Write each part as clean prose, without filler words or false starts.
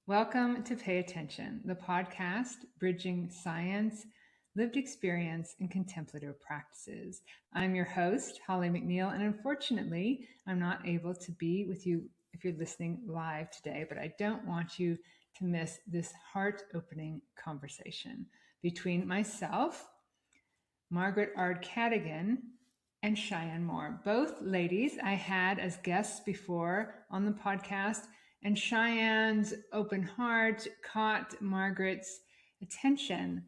Welcome to Pay Attention, the podcast bridging science, lived experience, and contemplative practices. I'm your host, Holly McNeill, and unfortunately, I'm not able to be with you if you're listening live today, but I don't want you to miss this heart-opening conversation between myself, Margaret Arndt-Caddigan, and Cheyenne Moore. Both ladies I had as guests before on the podcast, and Cheyenne's open heart caught Margaret's attention.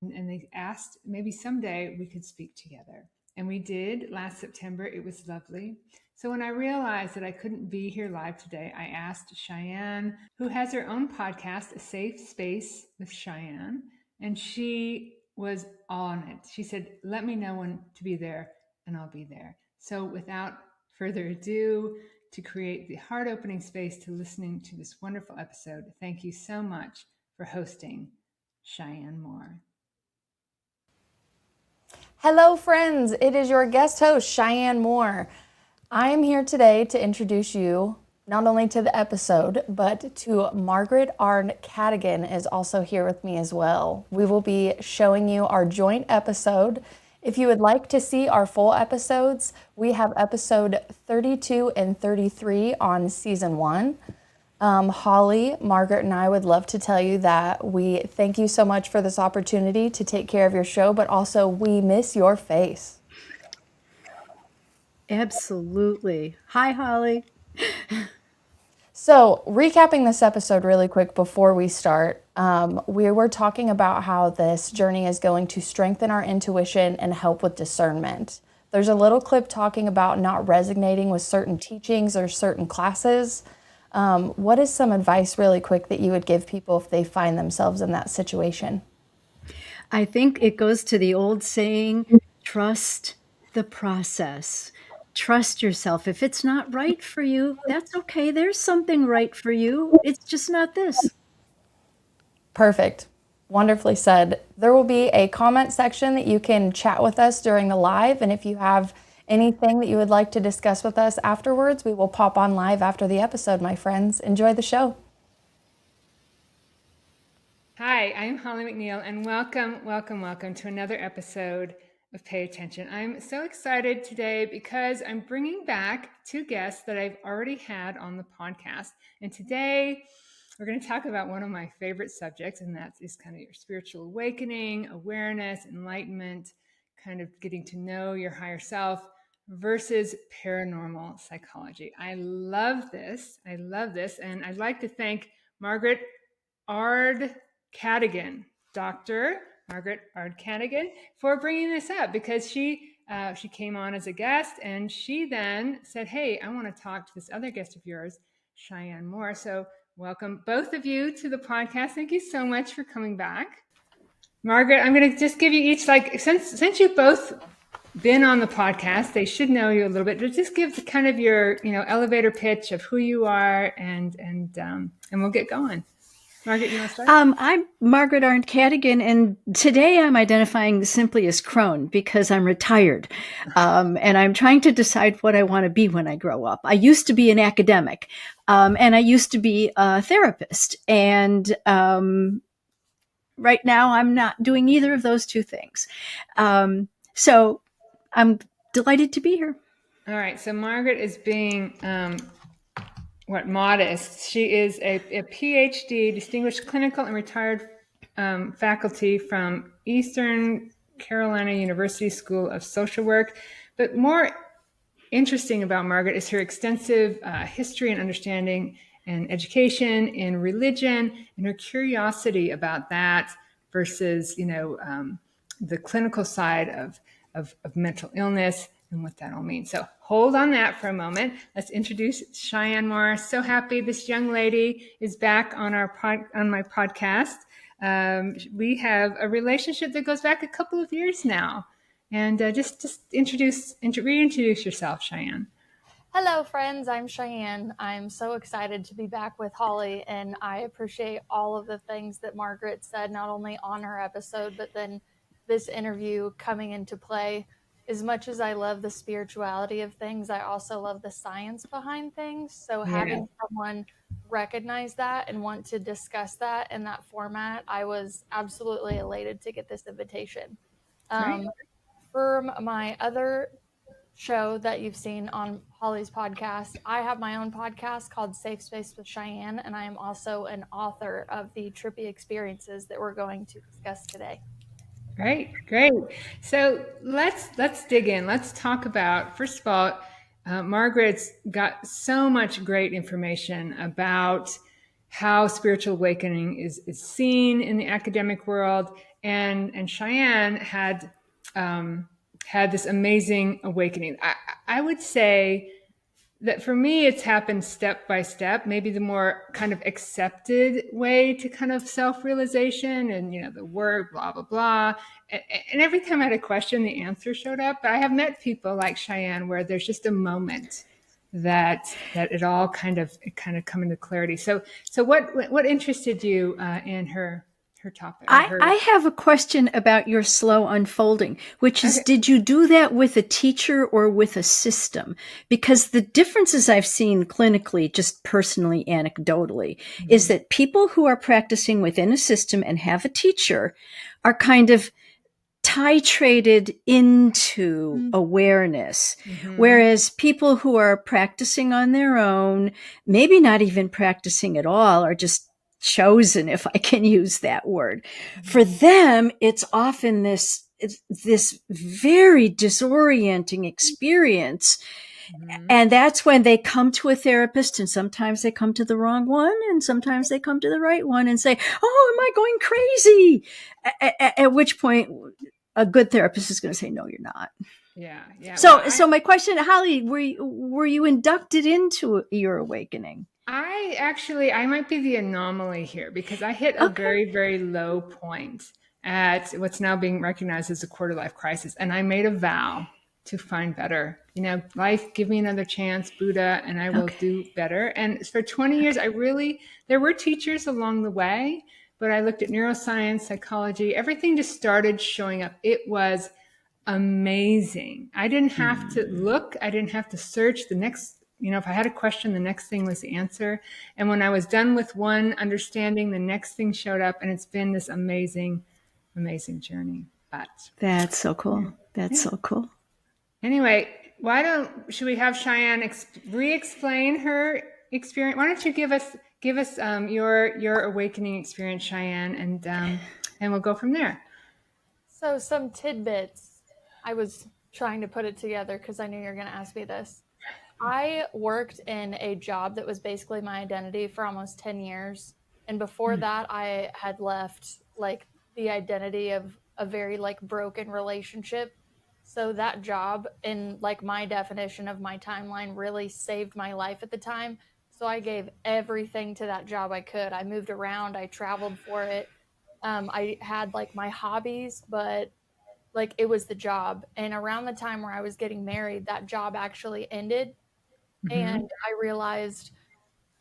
And they asked maybe someday we could speak together. And we did last September. It was lovely. So when I realized that I couldn't be here live today, I asked Cheyenne, who has her own podcast, A Safe Space with Cheyenne, and she was on it. She said, let me know when to be there and I'll be there. So without further ado, to create the heart-opening space to listening to this wonderful episode, thank you so much for hosting, Cheyenne Moore. Hello, friends. It is your guest host, Cheyenne Moore. I am here today to introduce you not only to the episode, but to Margaret Arndt-Caddigan is also here with me as well. We will be showing you our joint episode. If you would like to see our full episodes, we have episode 32 and 33 on season 1. Holly, Margaret, and I would love to tell you that we thank you so much for this opportunity to take care of your show, but also we miss your face. Absolutely. Hi, Holly. So, recapping this episode really quick before we start, we were talking about how this journey is going to strengthen our intuition and help with discernment. There's a little clip talking about not resonating with certain teachings or certain classes. What is some advice really quick that you would give people if they find themselves in that situation? I think it goes to the old saying, trust the process. Trust yourself. If it's not right for you, that's okay. There's something right for you. It's just not this. Perfect. Wonderfully said. There will be a comment section that you can chat with us during the live. And if you have anything that you would like to discuss with us afterwards, we will pop on live after the episode, my friends. Enjoy the show. Hi, I'm Holly McNeill, and welcome to another episode of Pay Attention. I'm so excited today because I'm bringing back two guests that I've already had on the podcast. And today we're going to talk about one of my favorite subjects, and that is kind of your spiritual awakening, awareness, enlightenment, kind of getting to know your higher self versus paranormal psychology. I love this. And I'd like to thank Margaret Arndt-Caddigan, Dr. Margaret Arndt-Caddigan, for bringing this up, because she came on as a guest, and she then said, hey, I want to talk to this other guest of yours, Cheyenne Moore. So welcome both of you to the podcast. Thank you so much for coming back. Margaret, I'm going to just give you each, since you've both been on the podcast, they should know you a little bit, but just give kind of your, elevator pitch of who you are, and we'll get going. Margaret, you want to start? I'm Margaret Arndt-Caddigan, and today I'm identifying simply as crone because I'm retired, and I'm trying to decide what I want to be when I grow up. I used to be an academic, and I used to be a therapist, and right now I'm not doing either of those two things. So I'm delighted to be here. All right. So Margaret is being modest. She is a PhD, distinguished clinical and retired faculty from Eastern Carolina University School of Social Work. But more interesting about Margaret is her extensive history and understanding and education in religion, and her curiosity about that versus, the clinical side of mental illness and what that all means. So hold on that for a moment. Let's introduce Cheyenne Moore. So happy this young lady is back on my podcast. We have a relationship that goes back a couple of years now. And just reintroduce yourself, Cheyenne. Hello, friends. I'm Cheyenne. I'm so excited to be back with Holly, and I appreciate all of the things that Margaret said, not only on her episode, but then this interview coming into play. As much as I love the spirituality of things, I also love the science behind things. So having someone recognize that and want to discuss that in that format, I was absolutely elated to get this invitation. For my other show that you've seen on Holly's podcast, I have my own podcast called Safe Space with Cheyenne, and I am also an author of the trippy experiences that we're going to discuss today. Great. So let's dig in. Let's talk about, first of all, Margaret's got so much great information about how spiritual awakening is seen in the academic world, and Cheyenne had this amazing awakening. I would say that for me, it's happened step by step, maybe the more kind of accepted way to kind of self-realization and, the word, blah, blah, blah. And every time I had a question, the answer showed up. But I have met people like Cheyenne where there's just a moment that it all kind of come into clarity. So what interested you in her topic? I have a question about your slow unfolding, which is, did you do that with a teacher or with a system? Because the differences I've seen clinically, just personally, anecdotally, is that people who are practicing within a system and have a teacher are kind of titrated into awareness, whereas people who are practicing on their own, maybe not even practicing at all, are just chosen, if I can use that word. For them, it's often this very disorienting experience. And that's when they come to a therapist, and sometimes they come to the wrong one, and sometimes they come to the right one and say, "Oh, am I going crazy?" At which point a good therapist is going to say, "No, you're not." Yeah. So my question, Holly, were you inducted into your awakening? I might be the anomaly here, because I hit a very, very low point at what's now being recognized as a quarter-life crisis. And I made a vow to find better. Life, give me another chance, Buddha, and I will do better. And for 20 years, there were teachers along the way, but I looked at neuroscience, psychology, everything just started showing up. It was amazing. I didn't have to look. I didn't have to search. The next, if I had a question, the next thing was the answer. And when I was done with one understanding, the next thing showed up, and it's been this amazing, amazing journey. But that's so cool. So cool. Anyway, should we have Cheyenne re-explain her experience? Why don't you give us your awakening experience, Cheyenne, and we'll go from there. So some tidbits. I was trying to put it together because I knew you were going to ask me this. I worked in a job that was basically my identity for almost 10 years. And before that, I had left the identity of a very broken relationship. So that job, in my definition of my timeline, really saved my life at the time. So I gave everything to that job I could. I moved around. I traveled for it. I had my hobbies, but it was the job. And around the time where I was getting married, that job actually ended. And I realized,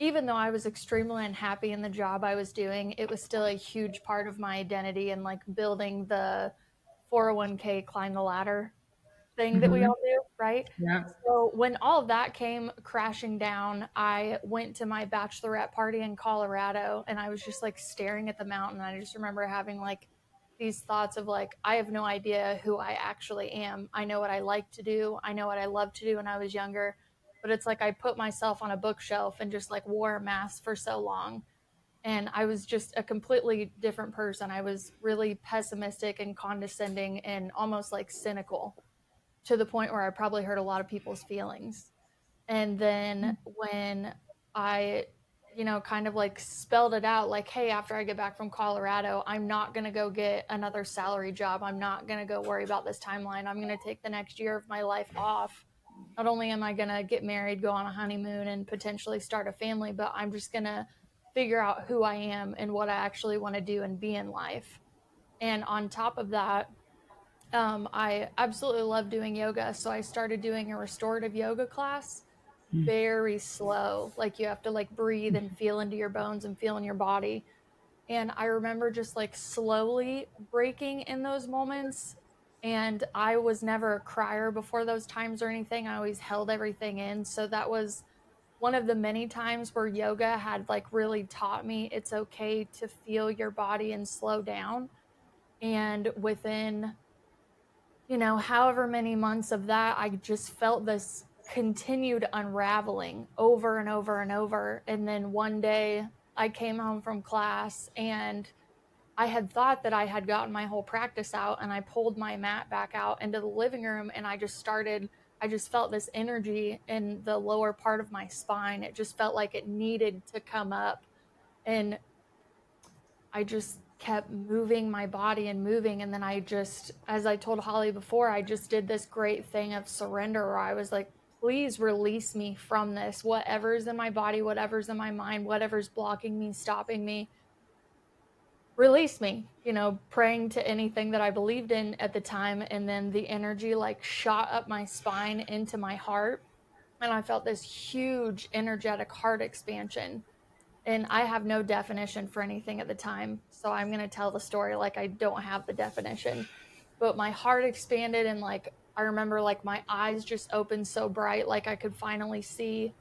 even though I was extremely unhappy in the job I was doing, it was still a huge part of my identity and building the 401k climb the ladder thing that we all do, right? Yeah. So when all of that came crashing down, I went to my bachelorette party in Colorado, and I was just staring at the mountain. I just remember having these thoughts of I have no idea who I actually am. I know what I like to do. I know what I love to do when I was younger. But it's I put myself on a bookshelf and just wore a mask for so long. And I was just a completely different person. I was really pessimistic and condescending and almost cynical, to the point where I probably hurt a lot of people's feelings. And then when I, kind of spelled it out, hey, after I get back from Colorado, I'm not going to go get another salary job. I'm not going to go worry about this timeline. I'm going to take the next year of my life off. Not only am I going to get married, go on a honeymoon, and potentially start a family, but I'm just going to figure out who I am and what I actually want to do and be in life. And on top of that, I absolutely love doing yoga. So I started doing a restorative yoga class, very slow. You have to breathe and feel into your bones and feel in your body. And I remember just slowly breaking in those moments. And I was never a crier before those times or anything. I always held everything in. So that was one of the many times where yoga had like really taught me it's okay to feel your body and slow down. And within, however many months of that, I just felt this continued unraveling over and over and over. And then one day I came home from class and I had thought that I had gotten my whole practice out, and I pulled my mat back out into the living room, and I just felt this energy in the lower part of my spine. It just felt like it needed to come up, and I just kept moving my body and moving. And then as I told Holly before, I just did this great thing of surrender, where I was like, please release me from this, whatever's in my body, whatever's in my mind, whatever's blocking me, stopping me. Release me, praying to anything that I believed in at the time. And then the energy like shot up my spine into my heart. And I felt this huge energetic heart expansion. And I have no definition for anything at the time. So I'm going to tell the story like I don't have the definition. But my heart expanded, and like I remember like my eyes just opened so bright, like I could finally see.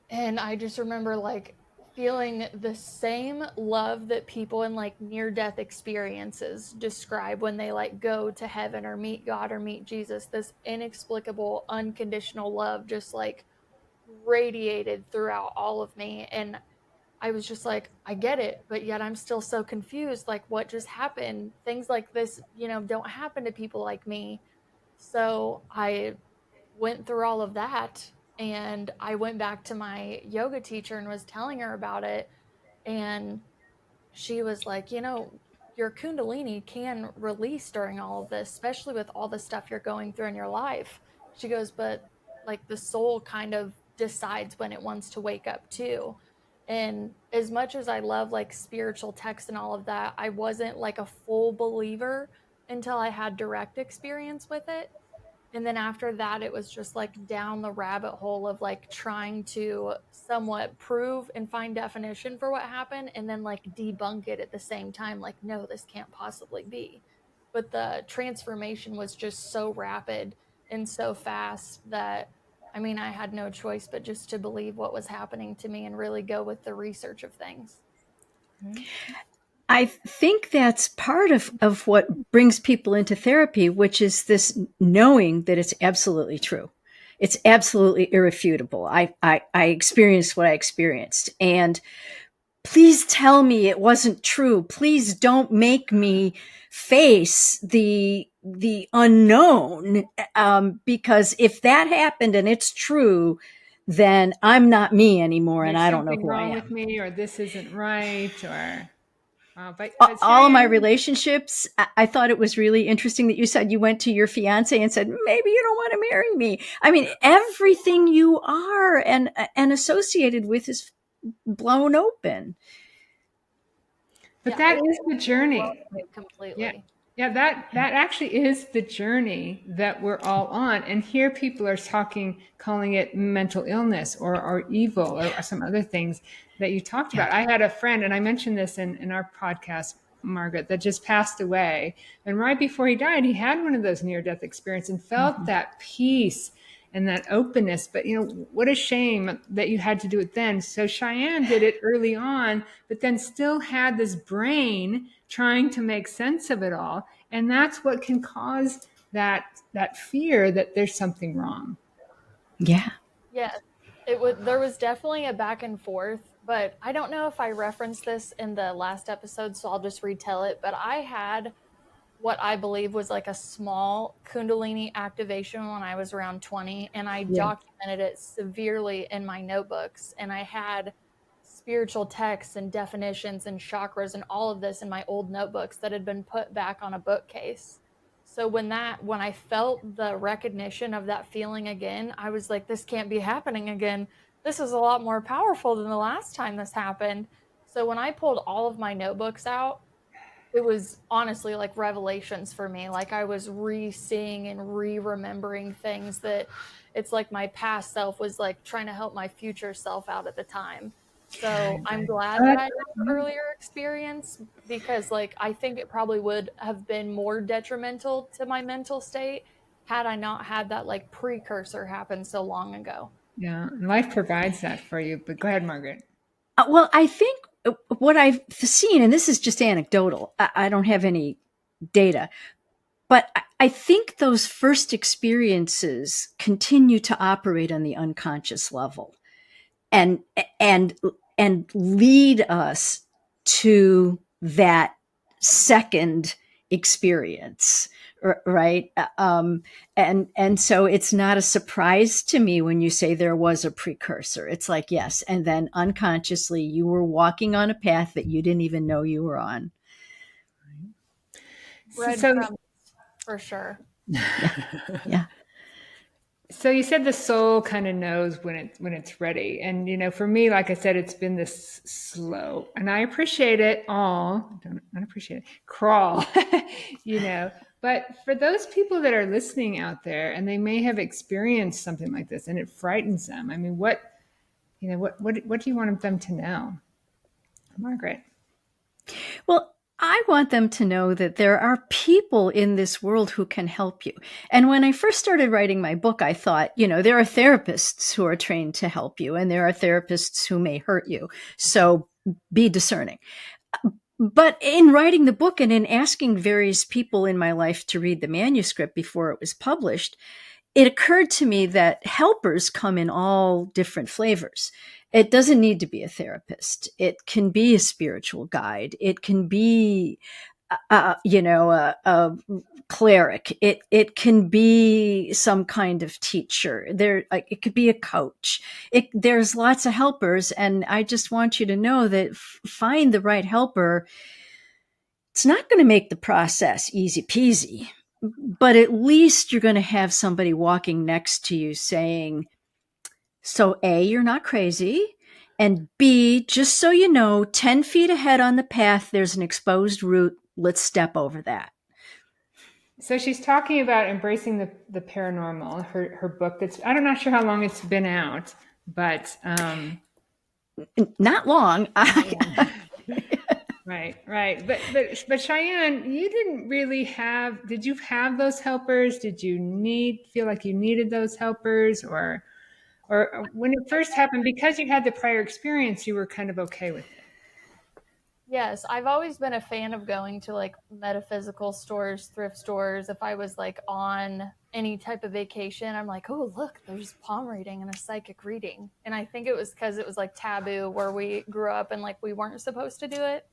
And I just remember like feeling the same love that people in like near-death experiences describe when they like go to heaven or meet God or meet Jesus. This inexplicable, unconditional love just like radiated throughout all of me. And I was just like, I get it, but yet I'm still so confused. Like, what just happened? Things like this, don't happen to people like me. So I went through all of that, and I went back to my yoga teacher and was telling her about it. And she was like, your Kundalini can release during all of this, especially with all the stuff you're going through in your life. She goes, but like the soul kind of decides when it wants to wake up too. And as much as I love like spiritual texts and all of that, I wasn't like a full believer until I had direct experience with it. And then after that, it was just like down the rabbit hole of like trying to somewhat prove and find definition for what happened, and then like debunk it at the same time. Like, no, this can't possibly be. But the transformation was just so rapid and so fast that, I had no choice but just to believe what was happening to me and really go with the research of things. I think that's part of what brings people into therapy, which is this knowing that it's absolutely true. It's absolutely irrefutable. I experienced what I experienced. And please tell me it wasn't true. Please don't make me face the unknown. Because if that happened and it's true, then I'm not me anymore. And I don't know who I am. With me, or this isn't right, or... but all of my relationships, I thought it was really interesting that you said you went to your fiance and said, maybe you don't want to marry me. Everything you are and associated with is blown open. But that is the journey. Completely. Yeah, that actually is the journey that we're all on. And here people are calling it mental illness or evil or some other things that you talked about. I had a friend, and I mentioned this in our podcast, Margaret, that just passed away. And right before he died, he had one of those near-death experiences and felt that peace and that openness. But, what a shame that you had to do it then. So Cheyenne did it early on, but then still had this brain trying to make sense of it all. And that's what can cause that fear that there's something wrong. Yeah. Yeah. There was definitely a back and forth, but I don't know if I referenced this in the last episode, so I'll just retell it. But I had what I believe was like a small Kundalini activation when I was around 20, and I documented it severely in my notebooks. And I had spiritual texts and definitions and chakras and all of this in my old notebooks that had been put back on a bookcase. So when I felt the recognition of that feeling again, I was like, this can't be happening again. This is a lot more powerful than the last time this happened. So when I pulled all of my notebooks out, it was honestly like revelations for me. Like I was re-seeing and re-remembering things that it's like my past self was like trying to help my future self out at the time. So I'm glad that I had an earlier experience, because like I think it probably would have been more detrimental to my mental state had I not had that like precursor happen so long ago. Yeah. And life provides that for you. But go ahead, Margaret. Well, I think what I've seen, and this is just anecdotal, I don't have any data, but I think those first experiences continue to operate on the unconscious level and and lead us to that second experience, right? And so it's not a surprise to me when you say there was a precursor. It's like, yes, and then unconsciously you were walking on a path that you didn't even know you were on. Breadcrumbs, for sure. Yeah. So you said the soul kind of knows when it's ready. And, you know, for me, like I said, it's been this slow, and I appreciate it all. I don't appreciate it. Crawl, you know, but for those people that are listening out there and they may have experienced something like this and it frightens them. I mean, what do you want them to know? Margaret? Well, I want them to know that there are people in this world who can help you. And when I first started writing my book, I thought, you know, there are therapists who are trained to help you, and there are therapists who may hurt you. So be discerning. But in writing the book and in asking various people in my life to read the manuscript before it was published, it occurred to me that helpers come in all different flavors. It doesn't need to be a therapist. It can be a spiritual guide. It can be, a cleric. It can be some kind of teacher. It could be a coach. There's lots of helpers, and I just want you to know that find the right helper. It's not going to make the process easy peasy, but at least you're going to have somebody walking next to you saying, so A, you're not crazy. And B, just so you know, 10 feet ahead on the path, there's an exposed root. Let's step over that. So she's talking about embracing the paranormal, her book I'm not sure how long it's been out, but not long. Right. But Cheyenne, you didn't really did you have those helpers? Did you feel like you needed those helpers, or when it first happened, because you had the prior experience, you were kind of okay with it? Yes, I've always been a fan of going to like metaphysical stores, thrift stores. If I was like on any type of vacation, I'm like, oh, look, there's palm reading and a psychic reading. And I think it was because it was like taboo where we grew up and like we weren't supposed to do it.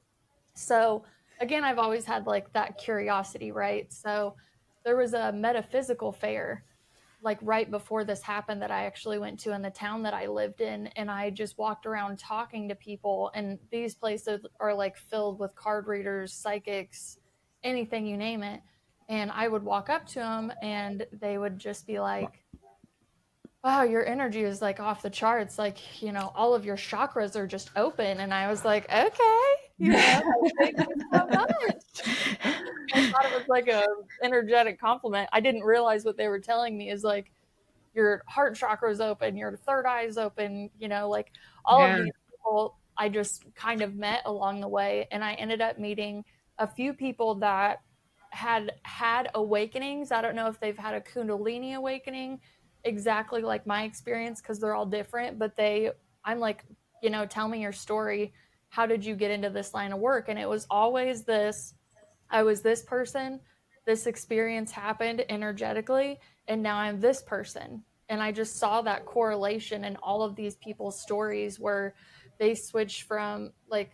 So again, I've always had like that curiosity, right? So there was a metaphysical fair like right before this happened that I actually went to in the town that I lived in. And I just walked around talking to people, and these places are like filled with card readers, psychics, anything, you name it. And I would walk up to them and they would just be like, wow, your energy is like off the charts. Like, you know, all of your chakras are just open. And I was like, okay, you know, thank you so much. I thought it was like a energetic compliment. I didn't realize what they were telling me is like your heart chakra is open, your third eye is open, you know, like all of these people I just kind of met along the way. And I ended up meeting a few people that had awakenings. I don't know if they've had a Kundalini awakening exactly like my experience, because they're all different, but I'm like, you know, tell me your story. How did you get into this line of work? And it was always I was this person, this experience happened energetically, and now I'm this person. And I just saw that correlation in all of these people's stories where they switched from like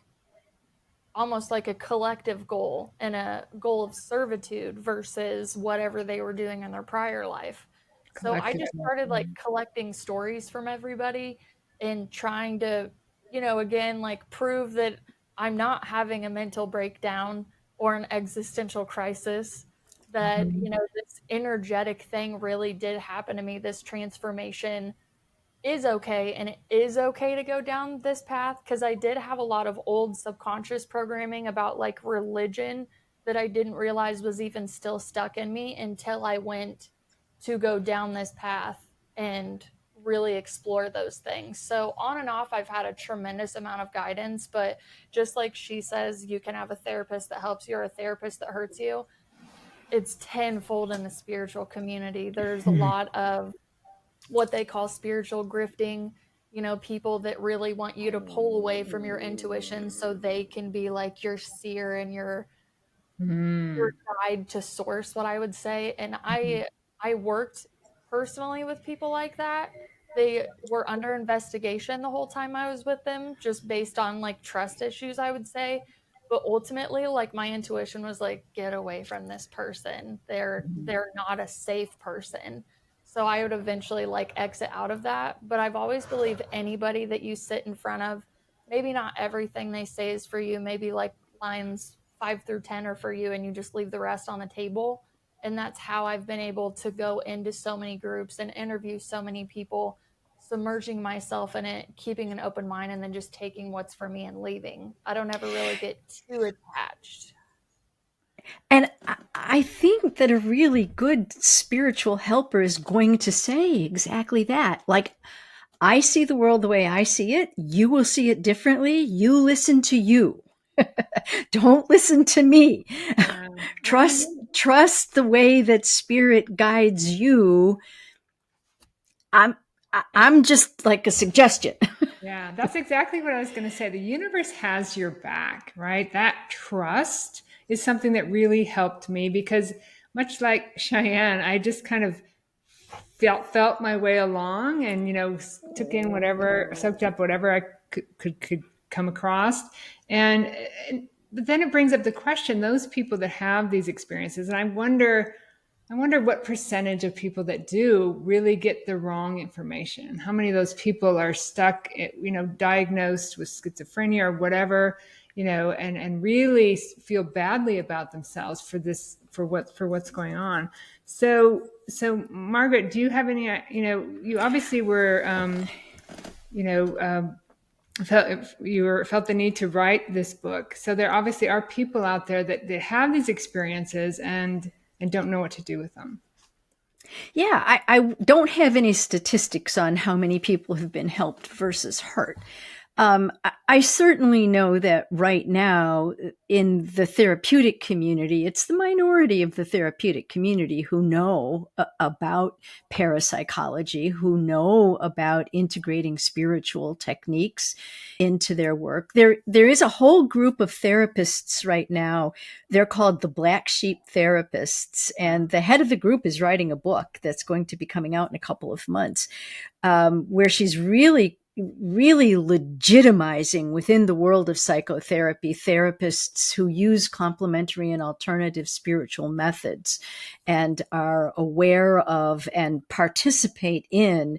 almost like a collective goal and a goal of servitude versus whatever they were doing in their prior life. So I just started like collecting stories from everybody and trying to, you know, again, like prove that I'm not having a mental breakdown or an existential crisis, that, you know, this energetic thing really did happen to me. This transformation is okay. And it is okay to go down this path, because I did have a lot of old subconscious programming about like religion that I didn't realize was even still stuck in me until I went to go down this path and really explore those things. So on and off, I've had a tremendous amount of guidance, but just like she says, you can have a therapist that helps you or a therapist that hurts you. It's tenfold in the spiritual community. There's a lot of what they call spiritual grifting, you know, people that really want you to pull away from your intuition so they can be like your seer and your guide to source, what I would say. And I worked personally with people like that. They were under investigation the whole time I was with them, just based on like trust issues, I would say. But ultimately, like, my intuition was like, get away from this person. They're not a safe person. So I would eventually like exit out of that. But I've always believed anybody that you sit in front of, maybe not everything they say is for you, maybe like lines 5 through 10 are for you and you just leave the rest on the table. And that's how I've been able to go into so many groups and interview so many people, submerging myself in it, keeping an open mind, and then just taking what's for me and leaving. I don't ever really get too attached. And I think that a really good spiritual helper is going to say exactly that. Like, I see the world the way I see it. You will see it differently. You listen to you. Don't listen to me. Trust the way that spirit guides you. I'm just like a suggestion. Yeah, that's exactly what I was going to say. The universe has your back, right? That trust is something that really helped me, because much like Cheyenne, I just kind of felt my way along and, you know, took in whatever, soaked up whatever I could come across. But then it brings up the question, those people that have these experiences, and I wonder what percentage of people that do really get the wrong information. How many of those people are stuck, you know, diagnosed with schizophrenia or whatever, you know, and really feel badly about themselves for what's going on. So Margaret, do you have any, you know, you obviously were, felt the need to write this book. So there obviously are people out there that have these experiences and don't know what to do with them. Yeah, I don't have any statistics on how many people have been helped versus hurt. I certainly know that right now in the therapeutic community, it's the minority of the therapeutic community who know about parapsychology, who know about integrating spiritual techniques into their work. There is a whole group of therapists right now. They're called the Black Sheep Therapists. And the head of the group is writing a book that's going to be coming out in a couple of months, where she's really legitimizing within the world of psychotherapy therapists who use complementary and alternative spiritual methods and are aware of and participate in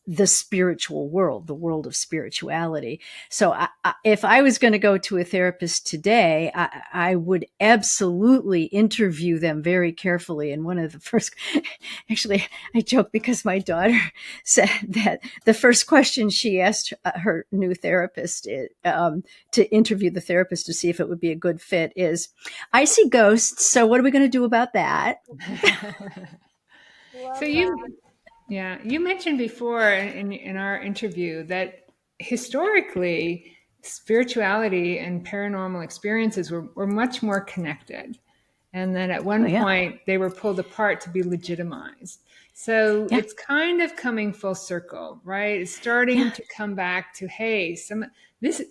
the spiritual world, the world of spirituality. So if I was going to go to a therapist today, I would absolutely interview them very carefully. And one of the first, actually, I joke because my daughter said that the first question she asked her new therapist to interview the therapist to see if it would be a good fit is, I see ghosts. So what are we going to do about that? So you mentioned before in our interview that historically spirituality and paranormal experiences were much more connected. And then at one point they were pulled apart to be legitimized. So it's kind of coming full circle, right? It's starting to come back to, hey, this,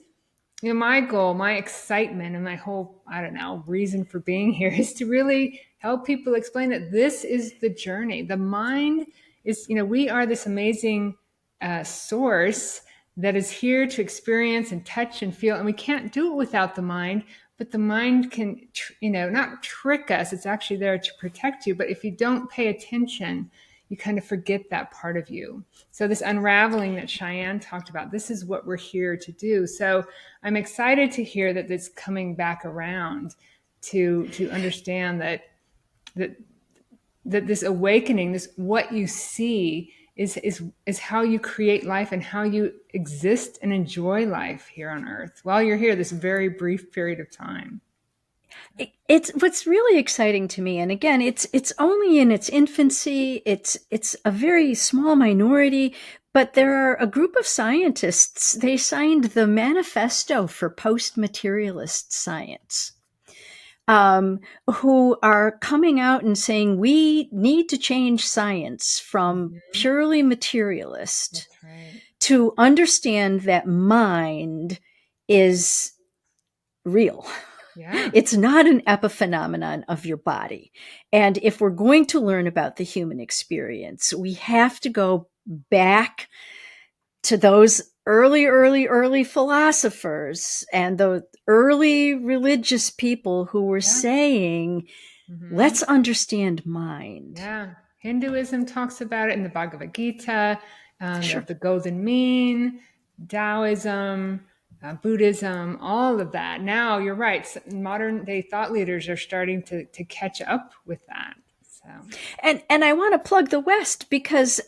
you know, my goal, my excitement, and my whole, I don't know, reason for being here is to really help people explain that this is the journey. The mind is, you know, we are this amazing source that is here to experience and touch and feel. And we can't do it without the mind, but the mind can, not trick us. It's actually there to protect you. But if you don't pay attention, you kind of forget that part of you. So this unraveling that Cheyenne talked about, this is what we're here to do. So I'm excited to hear that it's coming back around to understand that this awakening, this what you see is how you create life and how you exist and enjoy life here on Earth while you're here this very brief period of time. It's what's really exciting to me, and again, it's only in its infancy. It's a very small minority, but there are a group of scientists. They signed the Manifesto for Post-Materialist Science. who are coming out and saying we need to change science from purely materialist to understand that mind is real. Yeah. It's not an epiphenomenon of your body. And if we're going to learn about the human experience, we have to go back to those early philosophers and the early religious people who were saying, let's understand mind. Yeah. Hinduism talks about it in the Bhagavad Gita, the golden mean, Taoism, Buddhism, all of that. Now, you're right. Modern day thought leaders are starting to catch up with that. So. And I want to plug the West because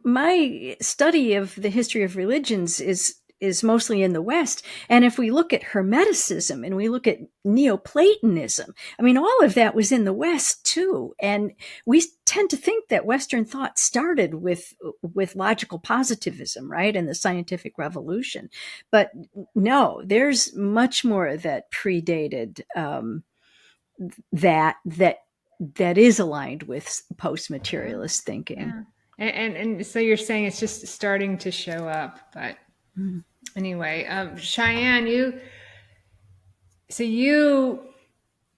my study of the history of religions is mostly in the West. And if we look at Hermeticism and we look at Neoplatonism, I mean, all of that was in the West too. And we tend to think that Western thought started with logical positivism, right? And the scientific revolution. But no, there's much more that predated that is aligned with post-materialist thinking. Yeah. And so you're saying it's just starting to show up. But anyway, Cheyenne, you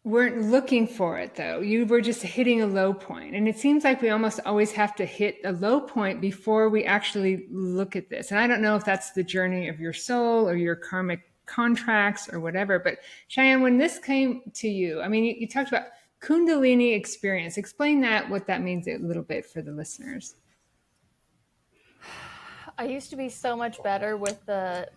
weren't looking for it, though. You were just hitting a low point. And it seems like we almost always have to hit a low point before we actually look at this. And I don't know if that's the journey of your soul or your karmic contracts or whatever. But Cheyenne, when this came to you, I mean, you talked about Kundalini experience. Explain what that means a little bit for the listeners. I used to be so much better with the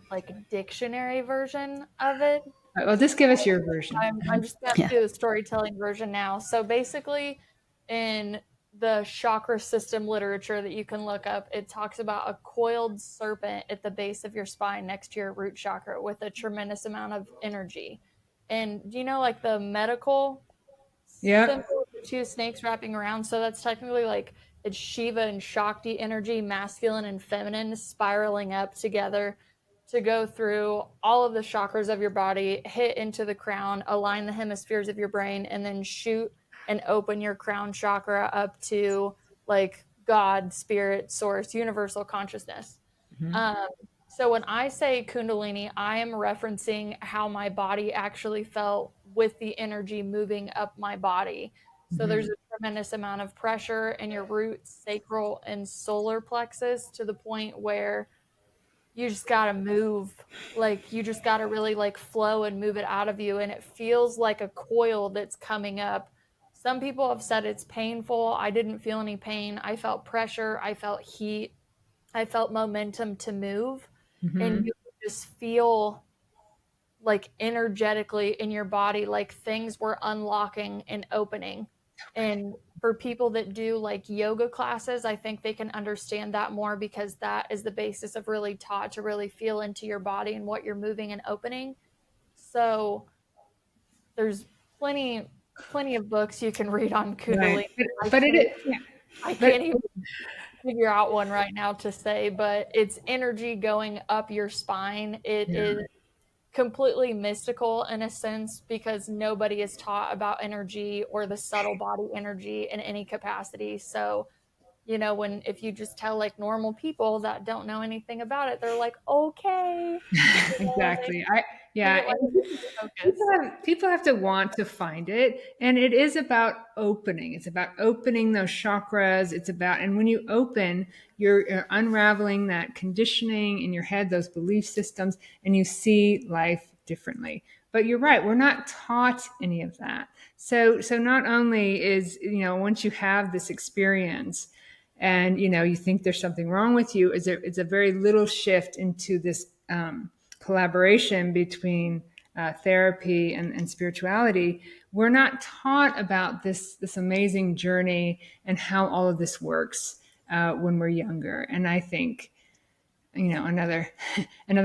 dictionary version of it. All right, well, just give us your version. I'm just going to do the storytelling version now. So basically, in the chakra system literature that you can look up, it talks about a coiled serpent at the base of your spine next to your root chakra with a tremendous amount of energy. And do you know, the medical symbol of the two snakes wrapping around? So that's technically it's Shiva and Shakti energy, masculine and feminine, spiraling up together to go through all of the chakras of your body, hit into the crown, align the hemispheres of your brain, and then shoot and open your crown chakra up to God, spirit, source, universal consciousness. So when I say Kundalini, I am referencing how my body actually felt with the energy moving up my body. So there's a tremendous amount of pressure in your root, sacral, and solar plexus to the point where you just got to move. You just got to really flow and move it out of you. And it feels like a coil that's coming up. Some people have said it's painful. I didn't feel any pain. I felt pressure. I felt heat. I felt momentum to move. And you just feel energetically in your body, things were unlocking and opening. And for people that do yoga classes, I think they can understand that more because that is the basis of really taught to really feel into your body and what you're moving and opening. So there's plenty of books you can read on Kundalini. Right. I can't even figure out one right now to say, but it's energy going up your spine. It is completely mystical in a sense because nobody is taught about energy or the subtle body energy in any capacity. So, if you just tell normal people that don't know anything about it, they're like, okay. Exactly. People have to want to find it. And it is about opening. It's about opening those chakras. And when you open, you're unraveling that conditioning in your head, those belief systems, and you see life differently. But you're right. We're not taught any of that. So not only is, once you have this experience, and you think there's something wrong with you, it's a very little shift into this collaboration between therapy and spirituality. We're not taught about this amazing journey and how all of this works when we're younger. And I think another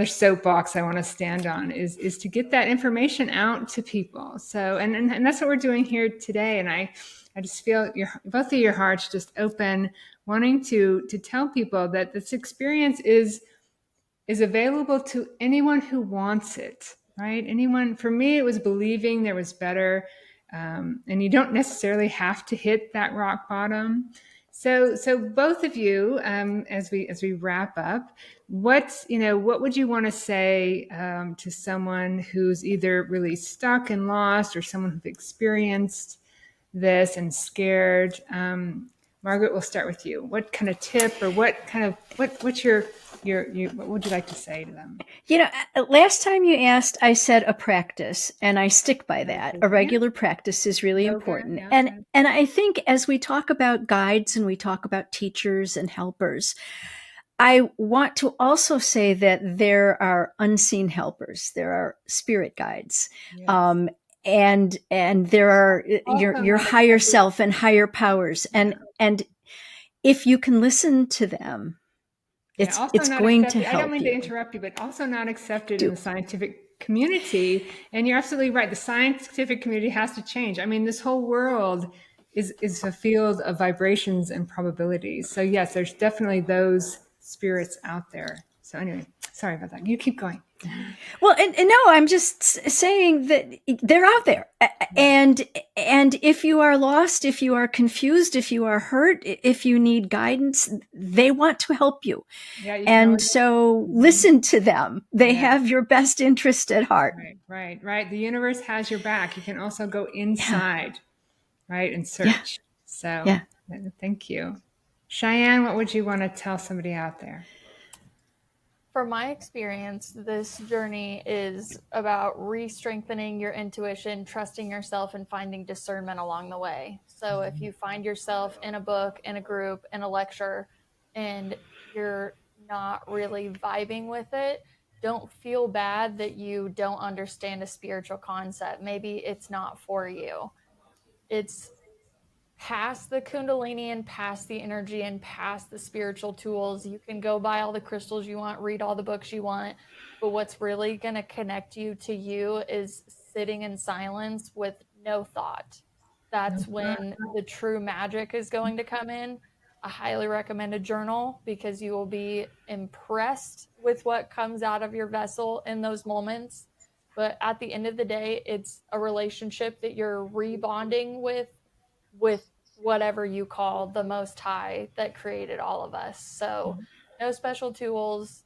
soapbox I want to stand on is to get that information out to people. So and that's what we're doing here today. And I just feel both of your hearts just open, wanting to tell people that this experience is available to anyone who wants it, right? Anyone. For me, it was believing there was better. And you don't necessarily have to hit that rock bottom. So both of you, as we wrap up, what would you want to say to someone who's either really stuck and lost, or someone who's experienced this and scared? Margaret, we'll start with you. What kind of tip, or what's your what would you like to say to them? Last time you asked, I said a practice, and I stick by that. A regular practice is really important. Yeah. And I think as we talk about guides and we talk about teachers and helpers, I want to also say that there are unseen helpers. There are spirit guides. Yes. And there are your higher self and higher powers. And if you can listen to them, it's going to help you. I don't mean to interrupt you, but also not accepted in the scientific community. And you're absolutely right. The scientific community has to change. I mean, this whole world is a field of vibrations and probabilities. So yes, there's definitely those spirits out there. So anyway, sorry about that. You keep going. Well, and no, I'm just saying that they're out there. And if you are lost, if you are confused, if you are hurt, if you need guidance, they want to help you. And so listen to them. They have your best interest at heart. Right. The universe has your back. You can also go inside, right, and search. So thank you. Cheyenne, what would you want to tell somebody out there? From my experience, this journey is about re-strengthening your intuition, trusting yourself, and finding discernment along the way. So if you find yourself in a book, in a group, in a lecture, and you're not really vibing with it, don't feel bad that you don't understand a spiritual concept. Maybe it's not for you. It's past the Kundalini and past the energy and past the spiritual tools. You can go buy all the crystals you want, read all the books you want, but what's really going to connect you to you is sitting in silence with no thought. That's when the true magic is going to come in. I highly recommend a journal, because you will be impressed with what comes out of your vessel in those moments. But at the end of the day, it's a relationship that you're rebonding with whatever you call the Most High that created all of us. So no special tools,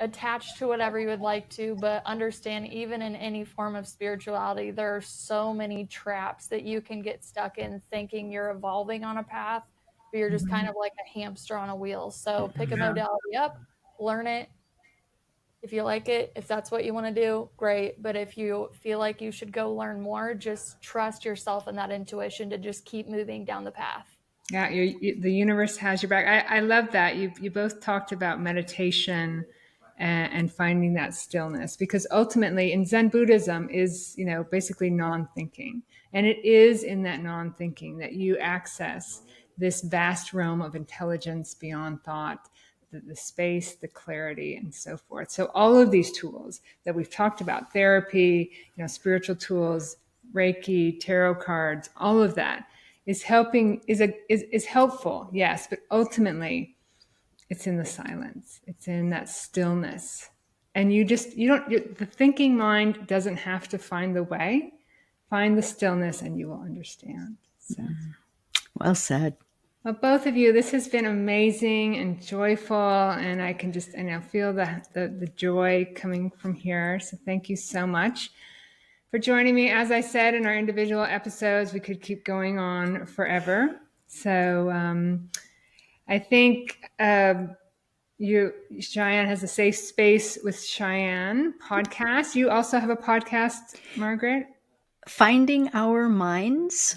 attached to whatever you would like to, but understand, even in any form of spirituality, there are so many traps that you can get stuck in, thinking you're evolving on a path, but you're just kind of like a hamster on a wheel. So pick a modality up, learn it. If you like it, if that's what you want to do, great. But if you feel like you should go learn more, just trust yourself and that intuition to just keep moving down the path. Yeah, the universe has your back. I love that. You both talked about meditation and finding that stillness, because ultimately in Zen Buddhism is, basically non-thinking. And it is in that non-thinking that you access this vast realm of intelligence beyond thought, the space, the clarity, and so forth. So all of these tools that we've talked about, therapy, spiritual tools, Reiki, tarot cards, all of that is helpful, yes, but ultimately it's in the silence. It's in that stillness. And the thinking mind doesn't have to find the way. Find the stillness and you will understand. So. Well said. Well, both of you, this has been amazing and joyful, and I can just feel the joy coming from here. So thank you so much for joining me. As I said, in our individual episodes, we could keep going on forever. So I think Cheyenne has a Safe Space with Cheyenne podcast. You also have a podcast, Margaret? Finding Our Minds.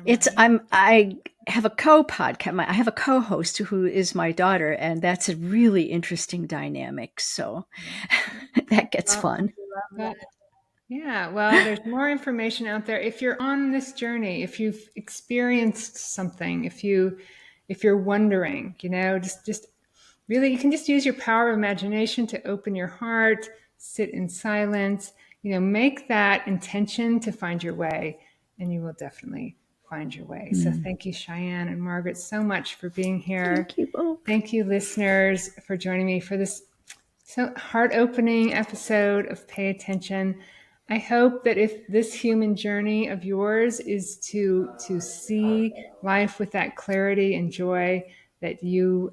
I have a co-podcast. I have a co-host who is my daughter, and that's a really interesting dynamic. So that gets fun. Yeah, well, there's more information out there. If you're on this journey, if you've experienced something, if you're wondering, just really, you can just use your power of imagination to open your heart, sit in silence, make that intention to find your way, and you will definitely find your way. So thank you, Cheyenne and Margaret, so much for being here. Thank you both. Thank you, listeners, for joining me for this so heart-opening episode of Pay Attention. I hope that if this human journey of yours is to see life with that clarity and joy, that you'll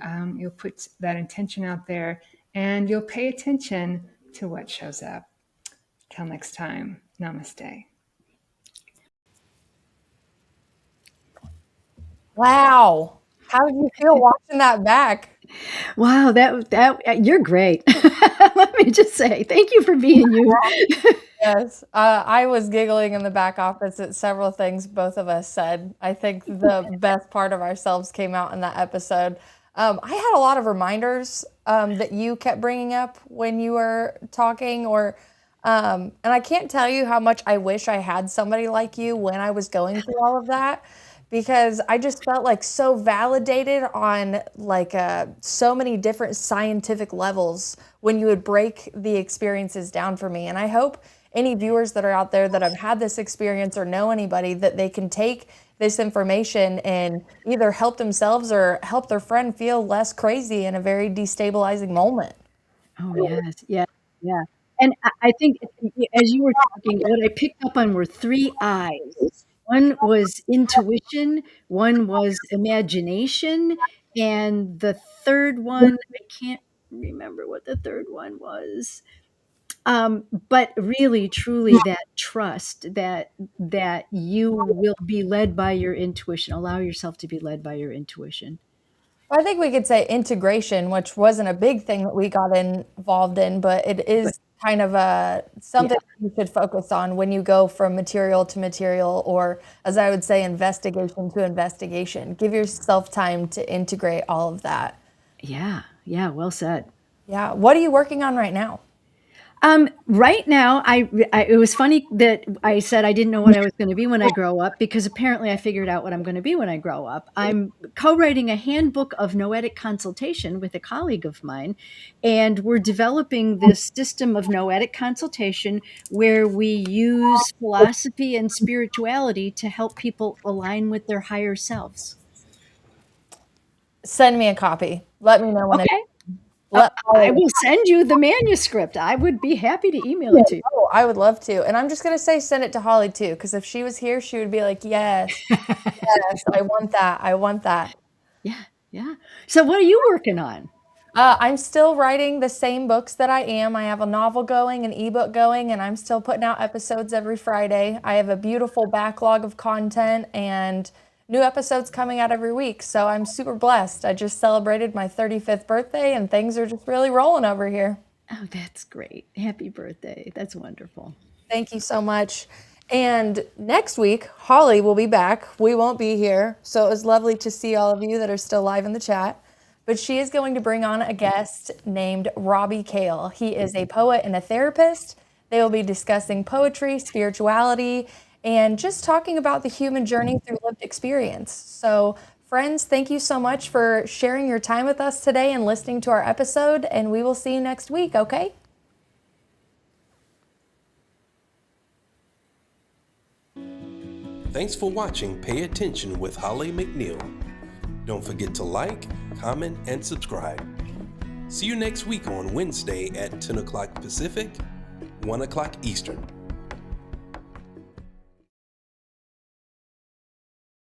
put that intention out there and you'll pay attention to what shows up. Till next time, namaste. Wow. How did you feel watching that back? Wow, that you're great. Let me just say, thank you for being you. Yes, I was giggling in the back office at several things both of us said. I think the best part of ourselves came out in that episode. I had a lot of reminders that you kept bringing up when you were talking, and I can't tell you how much I wish I had somebody like you when I was going through all of that, because I just felt like so validated on like so many different scientific levels when you would break the experiences down for me. And I hope any viewers that are out there that have had this experience or know anybody, that they can take this information and either help themselves or help their friend feel less crazy in a very destabilizing moment. Oh, yes. Yeah. Yeah. And I think as you were talking, what I picked up on were 3 eyes. One was intuition, one was imagination, and the third one, I can't remember what the third one was. But really, truly, that trust that you will be led by your intuition. Allow yourself to be led by your intuition. I think we could say integration, which wasn't a big thing that we got involved in, but it is kind of something you should focus on when you go from material to material, or as I would say, investigation to investigation. Give yourself time to integrate all of that. Yeah. Yeah. Well said. Yeah. What are you working on right now? Right now, it was funny that I said I didn't know what I was going to be when I grow up, because apparently I figured out what I'm going to be when I grow up. I'm co-writing a handbook of noetic consultation with a colleague of mine, and we're developing this system of noetic consultation where we use philosophy and spirituality to help people align with their higher selves. Send me a copy. Let me know when Okay. I will send you the manuscript. I would be happy to email it to you. Oh, I would love to. And I'm just going to say send it to Holly too, because if she was here, she would be like, yes, yes, I want that. I want that. Yeah, yeah. So what are you working on? I'm still writing the same books that I am. I have a novel going, an ebook going, and I'm still putting out episodes every Friday. I have a beautiful backlog of content and new episodes coming out every week. So I'm super blessed. I just celebrated my 35th birthday and things are just really rolling over here. Oh, that's great. Happy birthday. That's wonderful. Thank you so much. And next week, Holly will be back. We won't be here. So it was lovely to see all of you that are still live in the chat. But she is going to bring on a guest named Robbie Kale. He is a poet and a therapist. They will be discussing poetry, spirituality, and just talking about the human journey through lived experience. So friends, thank you so much for sharing your time with us today and listening to our episode, and we will see you next week, okay? Thanks for watching Pay Attention with Holly McNeill. Don't forget to like, comment, and subscribe. See you next week on Wednesday at 10 o'clock Pacific, 1 o'clock Eastern.